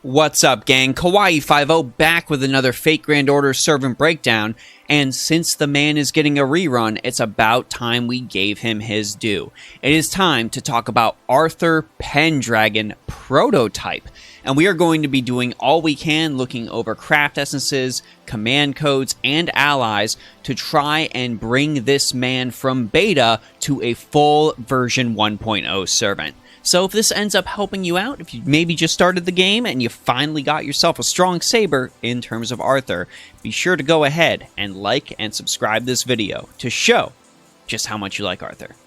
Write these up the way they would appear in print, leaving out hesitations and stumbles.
What's up, gang? Kawaii50 back with another Fate Grand Order Servant Breakdown, and since the man is getting a rerun, it's about time we gave him his due. It is time to talk about Arthur Pendragon Prototype, and we are going to be doing all we can looking over craft essences, command codes, and allies to try and bring this man from beta to a full version 1.0 servant. So if this ends up helping you out, if you maybe just started the game and you finally got yourself a strong saber in terms of Arthur, be sure to go ahead and like and subscribe this video to show just how much you like Arthur.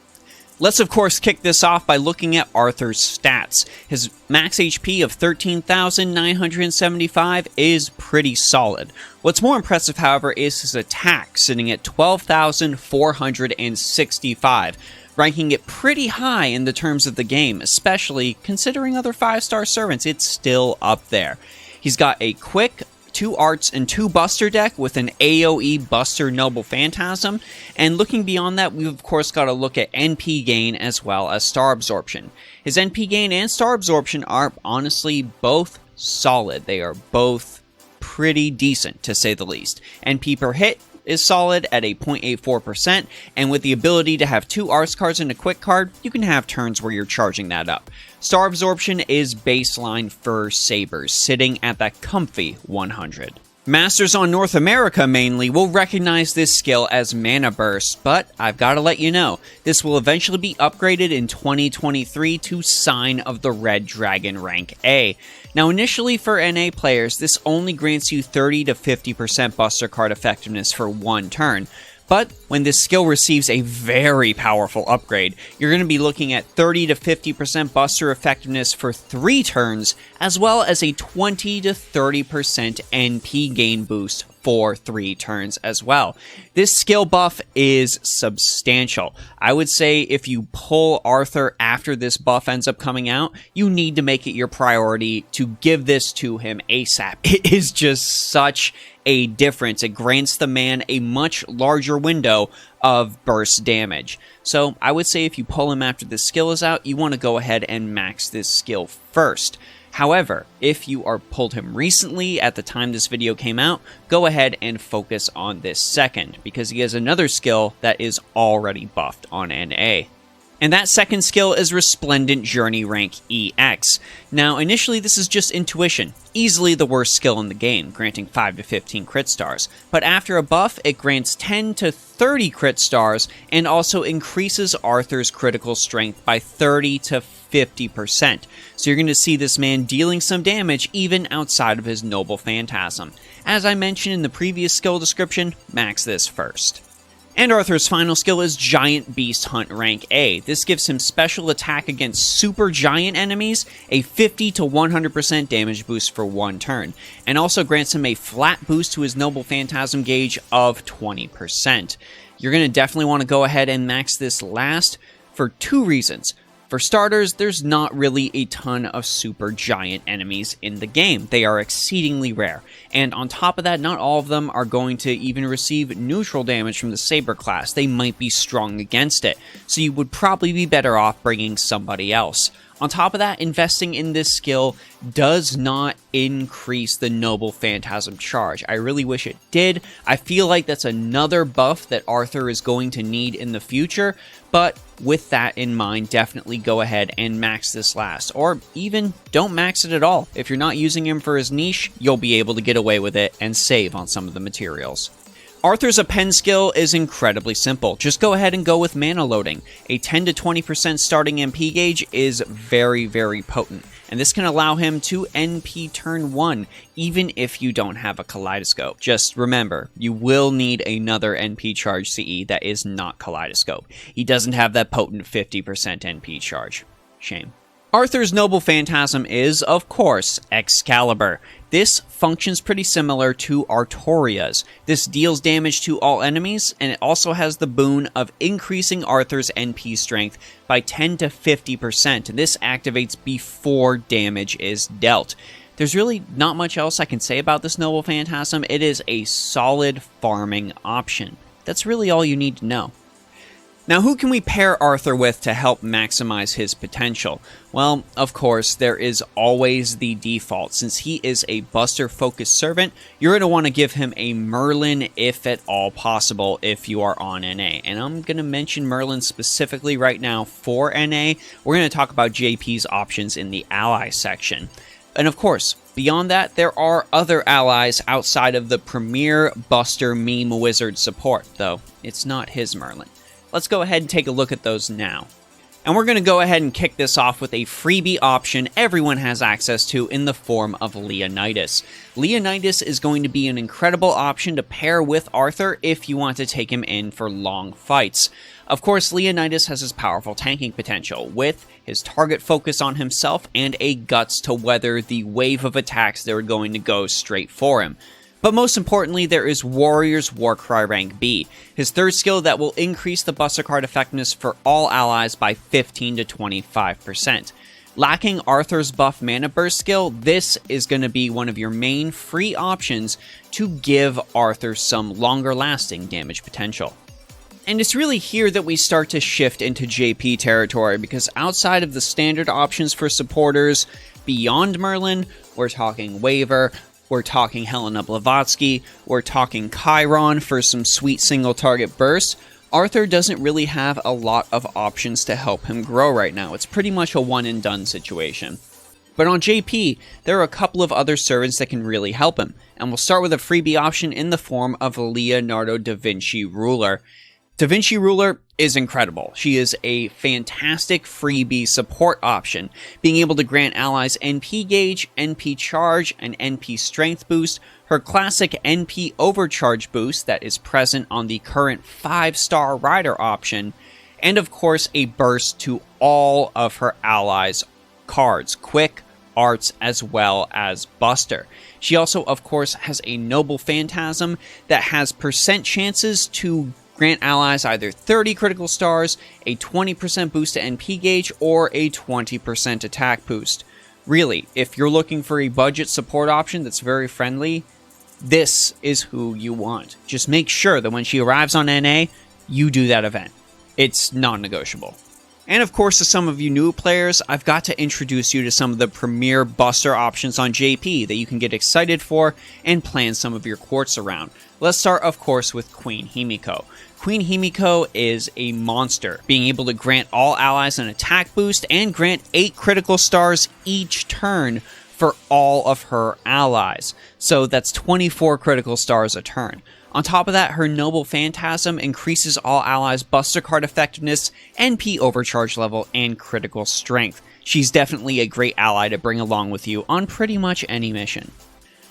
Let's of course kick this off by looking at Arthur's stats. His max HP of 13,975 is pretty solid. What's more impressive, however, is his attack, sitting at 12,465. Ranking it pretty high in the terms of the game, especially considering other 5-star servants, it's still up there. He's got a quick 2 arts and 2 buster deck with an AoE buster Noble Phantasm, and looking beyond that, we've of course got to look at NP gain as well as star absorption. His NP gain and star absorption are honestly both solid. They are both pretty decent, to say the least. NP per hit is solid at a 0.84%, and with the ability to have 2 arts cards and a quick card, you can have turns where you're charging that up. Star absorption is baseline for sabers, sitting at that comfy 100. Masters on North America mainly will recognize this skill as Mana Burst, but I've got to let you know, this will eventually be upgraded in 2023 to Sign of the Red Dragon Rank A. Now initially for NA players, this only grants you 30 to 50% buster card effectiveness for 1 turn. But when this skill receives a very powerful upgrade, you're going to be looking at 30 to 50% buster effectiveness for 3 turns, as well as a 20 to 30% NP gain boost for 3 turns as well. This skill buff is substantial. I would say if you pull Arthur after this buff ends up coming out, you need to make it your priority to give this to him ASAP. It is just such a difference. It grants the man a much larger window of burst damage. So I would say if you pull him after this skill is out, you want to go ahead and max this skill first. However, if you are pulled him recently at the time this video came out, go ahead and focus on this second, because he has another skill that is already buffed on NA. And that second skill is Resplendent Journey rank EX. Now, initially this is just intuition, easily the worst skill in the game, granting 5 to 15 crit stars. But after a buff, it grants 10 to 30 crit stars, and also increases Arthur's critical strength by 30 to 50%. So you're going to see this man dealing some damage even outside of his Noble Phantasm. As I mentioned in the previous skill description, max this first. And Arthur's final skill is Giant Beast Hunt rank A. This gives him special attack against super giant enemies, a 50 to 100% damage boost for 1 turn, and also grants him a flat boost to his Noble Phantasm gauge of 20%. You're going to definitely want to go ahead and max this last for 2 reasons. For starters, there's not really a ton of super giant enemies in the game. They are exceedingly rare. And on top of that, not all of them are going to even receive neutral damage from the Saber class. They might be strong against it. So you would probably be better off bringing somebody else. On top of that, investing in this skill does not increase the Noble Phantasm charge. I really wish it did. I feel like that's another buff that Arthur is going to need in the future, but with that in mind, definitely go ahead and max this last, or even don't max it at all. If you're not using him for his niche, you'll be able to get away with it and save on some of the materials. Arthur's append skill is incredibly simple. Just go ahead and go with mana loading. A 10 to 20% starting MP gauge is very, very potent, and this can allow him to NP turn 1, even if you don't have a Kaleidoscope. Just remember, you will need another NP charge CE that is not Kaleidoscope. He doesn't have that potent 50% NP charge. Shame. Arthur's Noble Phantasm is, of course, Excalibur. This functions pretty similar to Artoria's. This deals damage to all enemies, and it also has the boon of increasing Arthur's NP strength by 10 to 50%, and this activates before damage is dealt. There's really not much else I can say about this Noble Phantasm. It is a solid farming option. That's really all you need to know. Now, who can we pair Arthur with to help maximize his potential? Well, of course, there is always the default. Since he is a Buster-focused servant, you're going to want to give him a Merlin if at all possible if you are on NA. And I'm going to mention Merlin specifically right now for NA. We're going to talk about JP's options in the ally section. And of course, beyond that, there are other allies outside of the premier Buster meme wizard support, though it's not his Merlin. Let's go ahead and take a look at those now. And we're going to go ahead and kick this off with a freebie option everyone has access to in the form of Leonidas. Leonidas is going to be an incredible option to pair with Arthur if you want to take him in for long fights. Of course, Leonidas has his powerful tanking potential, with his target focus on himself and a guts to weather the wave of attacks that are going to go straight for him. But most importantly, there is Warrior's Warcry rank B, his third skill that will increase the Buster card effectiveness for all allies by 15 to 25%. Lacking Arthur's buff mana burst skill, this is going to be one of your main free options to give Arthur some longer lasting damage potential. And it's really here that we start to shift into JP territory, because outside of the standard options for supporters, beyond Merlin, we're talking Waver, we're talking Helena Blavatsky, we're talking Chiron for some sweet single target bursts. Arthur doesn't really have a lot of options to help him grow right now. It's pretty much a one and done situation. But on JP, there are a couple of other servants that can really help him, and we'll start with a freebie option in the form of Leonardo da Vinci Ruler. Da Vinci Ruler is incredible. She is a fantastic freebie support option, being able to grant allies NP gauge, NP charge, and NP strength boost, her classic NP overcharge boost that is present on the current 5-star rider option, and of course a burst to all of her allies' cards, quick, arts, as well as Buster. She also, of course, has a Noble Phantasm that has percent chances to grant allies either 30 critical stars, a 20% boost to NP gauge, or a 20% attack boost. Really, if you're looking for a budget support option that's very friendly, this is who you want. Just make sure that when she arrives on NA, you do that event. It's non-negotiable. And of course, to some of you new players, I've got to introduce you to some of the premier Buster options on JP that you can get excited for and plan some of your quartz around. Let's start, of course, with Queen Himiko. Queen Himiko is a monster, being able to grant all allies an attack boost and grant 8 critical stars each turn for all of her allies. So that's 24 critical stars a turn. On top of that, her Noble Phantasm increases all allies' Buster card effectiveness, NP overcharge level, and critical strength. She's definitely a great ally to bring along with you on pretty much any mission.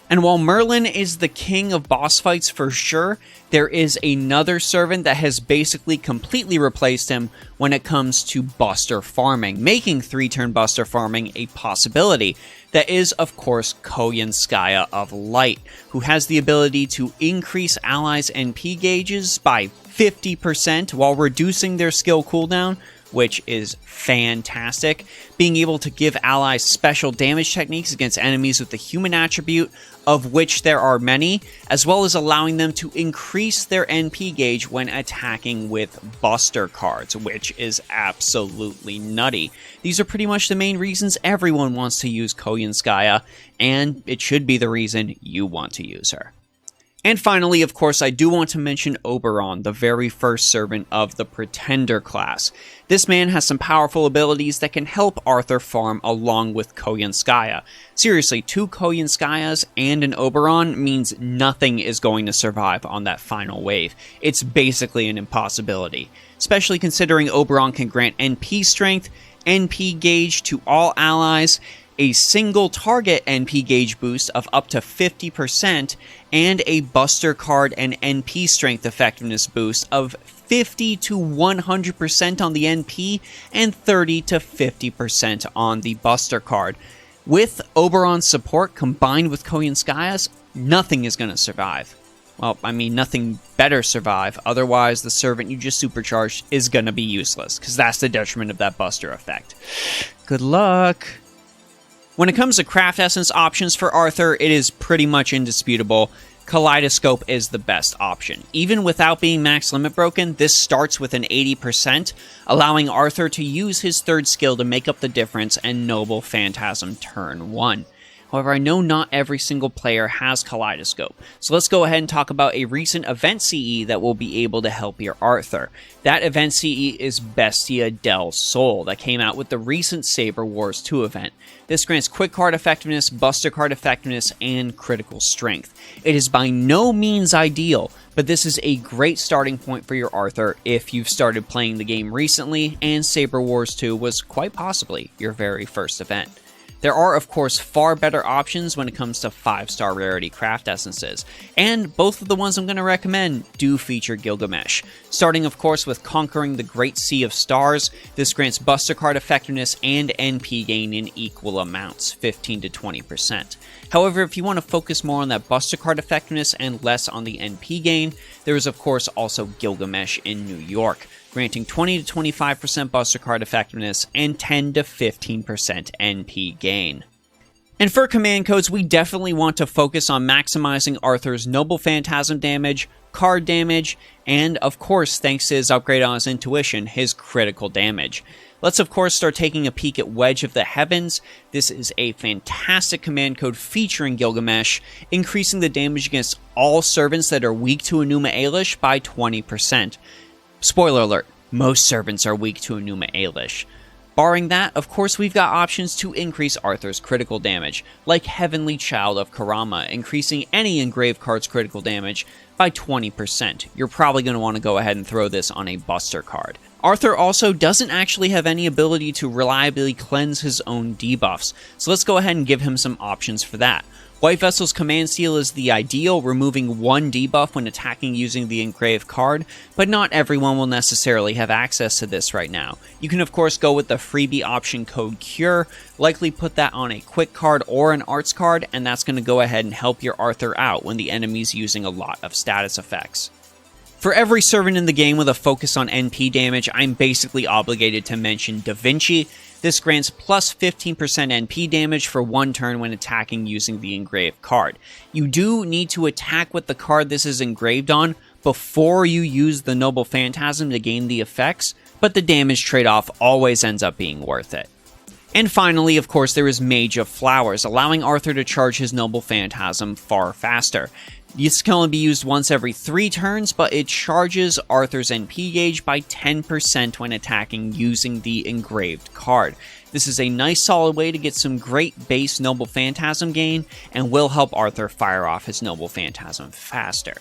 And while Merlin is the king of boss fights for sure, there is another servant that has basically completely replaced him when it comes to Buster farming, making 3-turn Buster farming a possibility. That is, of course, Koyanskaya of Light, who has the ability to increase allies' NP gauges by 50% while reducing their skill cooldown, which is fantastic. Being able to give allies special damage techniques against enemies with the human attribute, of which there are many, as well as allowing them to increase their NP gauge when attacking with Buster cards, which is absolutely nutty. These are pretty much the main reasons everyone wants to use Koyanskaya, and it should be the reason you want to use her. And finally, of course, I do want to mention Oberon, the very first servant of the Pretender class. This man has some powerful abilities that can help Arthur farm along with Koyanskaya. Seriously, 2 Koyanskayas and an Oberon means nothing is going to survive on that final wave. It's basically an impossibility, especially considering Oberon can grant NP strength, NP gauge to all allies, a single target NP gauge boost of up to 50%, and a Buster card and NP strength effectiveness boost of 50 to 100% on the NP and 30 to 50% on the Buster card. With Oberon's support combined with Koyanskaya's, nothing is going to survive. Well, I mean, nothing better survive, otherwise the servant you just supercharged is going to be useless, because that's the detriment of that Buster effect. Good luck! When it comes to craft essence options for Arthur, it is pretty much indisputable. Kaleidoscope is the best option. Even without being max limit broken, this starts with an 80%, allowing Arthur to use his third skill to make up the difference and Noble Phantasm turn 1. However, I know not every single player has Kaleidoscope, so let's go ahead and talk about a recent event CE that will be able to help your Arthur. That event CE is Bestia del Sol, that came out with the recent Saber Wars 2 event. This grants quick card effectiveness, buster card effectiveness, and critical strength. It is by no means ideal, but this is a great starting point for your Arthur if you've started playing the game recently, and Saber Wars 2 was quite possibly your very first event. There are, of course, far better options when it comes to 5-star rarity craft essences, and both of the ones I'm going to recommend do feature Gilgamesh. Starting, of course, with Conquering the Great Sea of Stars, this grants buster card effectiveness and NP gain in equal amounts, 15 to 20%. However, if you want to focus more on that buster card effectiveness and less on the NP gain, there is, of course, also Gilgamesh in New York, granting 20 to 25% buster card effectiveness and 10 to 15% NP gain. And for command codes, we definitely want to focus on maximizing Arthur's Noble Phantasm damage, card damage, and of course, thanks to his upgrade on his intuition, his critical damage. Let's of course start taking a peek at Wedge of the Heavens. This is a fantastic command code featuring Gilgamesh, increasing the damage against all servants that are weak to Enuma Elish by 20%. Spoiler alert, most servants are weak to Enuma Elish. Barring that, of course, we've got options to increase Arthur's critical damage, like Heavenly Child of Karama, increasing any engraved card's critical damage by 20%. You're probably going to want to go ahead and throw this on a buster card. Arthur also doesn't actually have any ability to reliably cleanse his own debuffs, so let's go ahead and give him some options for that. White Vessel's Command Seal is the ideal, removing one debuff when attacking using the engraved card, but not everyone will necessarily have access to this right now. You can of course go with the freebie option Code Cure, likely put that on a quick card or an arts card, and that's going to go ahead and help your Arthur out when the enemy's using a lot of status effects. For every servant in the game with a focus on NP damage, I'm basically obligated to mention Da Vinci. This grants plus 15% NP damage for one turn when attacking using the engraved card. You do need to attack with the card this is engraved on before you use the Noble Phantasm to gain the effects, but the damage trade-off always ends up being worth it. And finally, of course, there is Mage of Flowers, allowing Arthur to charge his Noble Phantasm far faster. This can only be used once every 3 turns, but it charges Arthur's NP gauge by 10% when attacking using the engraved card. This is a nice solid way to get some great base Noble Phantasm gain, and will help Arthur fire off his Noble Phantasm faster.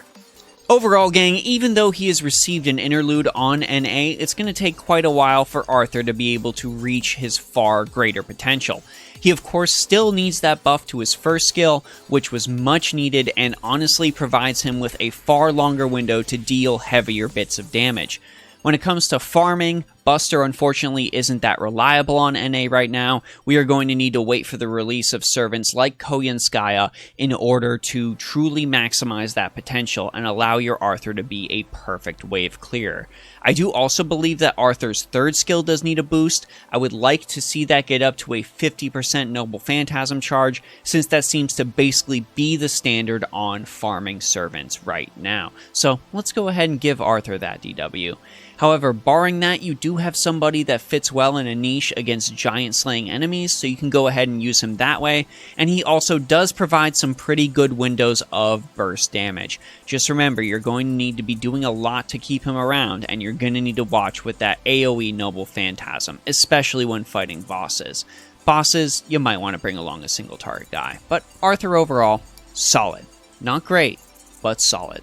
Overall, gang, even though he has received an interlude on NA, it's going to take quite a while for Arthur to be able to reach his far greater potential. He of course still needs that buff to his first skill, which was much needed and honestly provides him with a far longer window to deal heavier bits of damage. When it comes to farming, Buster unfortunately isn't that reliable on NA right now. We are going to need to wait for the release of servants like Koyanskaya in order to truly maximize that potential and allow your Arthur to be a perfect wave clearer. I do also believe that Arthur's third skill does need a boost. I would like to see that get up to a 50% Noble Phantasm charge, since that seems to basically be the standard on farming servants right now. So let's go ahead and give Arthur that DW. However, barring that, you do have somebody that fits well in a niche against giant slaying enemies, so you can go ahead and use him that way, and he also does provide some pretty good windows of burst damage. Just remember, you're going to need to be doing a lot to keep him around, and you're going to need to watch with that AoE Noble Phantasm, especially when fighting bosses. Bosses, you might want to bring along a single target guy, but Arthur overall, solid. Not great, but solid.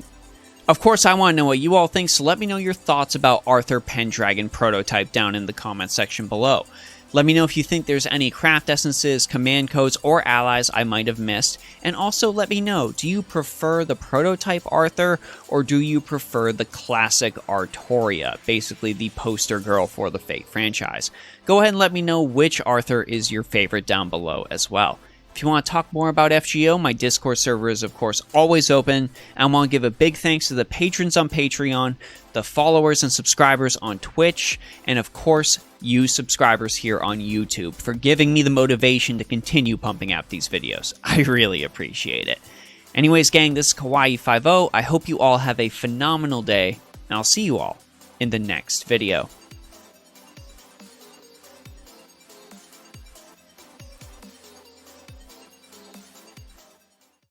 Of course, I want to know what you all think, so let me know your thoughts about Arthur Pendragon prototype down in the comment section below. Let me know if you think there's any craft essences, command codes, or allies I might have missed, and also let me know, do you prefer the prototype Arthur, or do you prefer the classic Artoria, basically the poster girl for the Fate franchise? Go ahead and let me know which Arthur is your favorite down below as well. If you want to talk more about FGO, my Discord server is of course always open, and I want to give a big thanks to the patrons on Patreon, the followers and subscribers on Twitch, and of course you subscribers here on YouTube for giving me the motivation to continue pumping out these videos. I really appreciate it. Anyways, gang, this is Kawaii50. I hope you all have a phenomenal day, and I'll see you all in the next video.